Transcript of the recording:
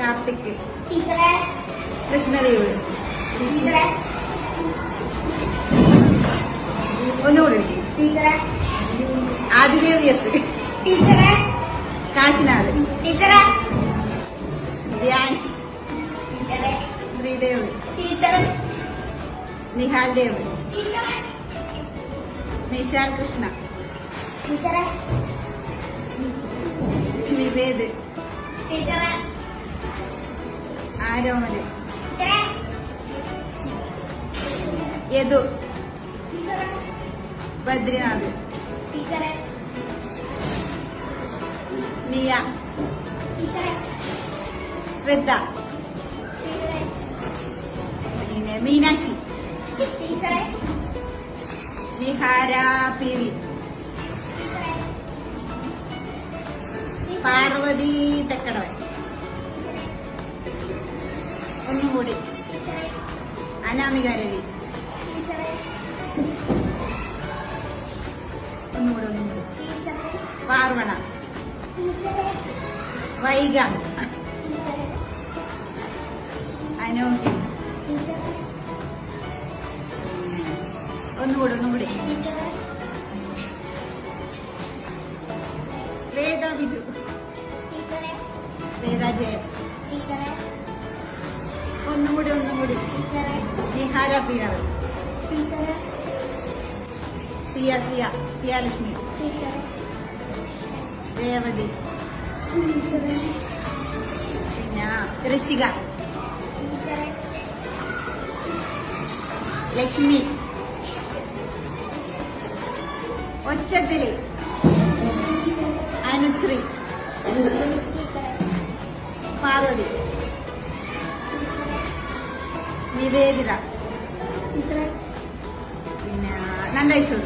കാർത്തിക്, ടീച്ചറെ കൃഷ്ണദേവ്, ടീച്ചറെ ഒന്നുകൂടി ടീച്ചറെ ആദിദേവ് എസ്, ടീച്ചറെ കാശിനാഥ്, ടീച്ചറെ ധ്യാൻ, ടീച്ചറെ ശ്രീദേവ്, ടീച്ചറെ നിഹാൽ ദേവ്, ടീച്ചറെ നിശാൽ കൃഷ്ണ, ടീച്ചറെ നിവേദ്, ടീച്ചറെ ആരോമല്, ടീച്ചറെ യദു, ടീച്ചറെ ബദ്രിനാഥ്, ടീച്ചറെ മിയ, ടീച്ചറെ ശ്രദ്ധ, ടീച്ചറെ പിന്നെ മീനാക്ഷി, ടീച്ചറെ വിഹാര പി വി, പാർവതി തെക്കടവൻ, ഒന്നുകൂടി അനാമിക രവി, ഒന്നുകൂടി പാർവണ, വൈഗ, അനോഹി, ഒന്നുകൂടി വേദ ബിജു, വേദ ജയ, ഒന്നുകൂടി നിഹാര പി ആർ, സിയ ലക്ഷ്മി, രേവതി, പിന്നെ ഋഷിക, ലക്ഷ്മി, ഒച്ചത്തില് അനുശ്രീ, പാർവതി, നിവേദിത, പിന്നെ നന്ദേശ്വർ.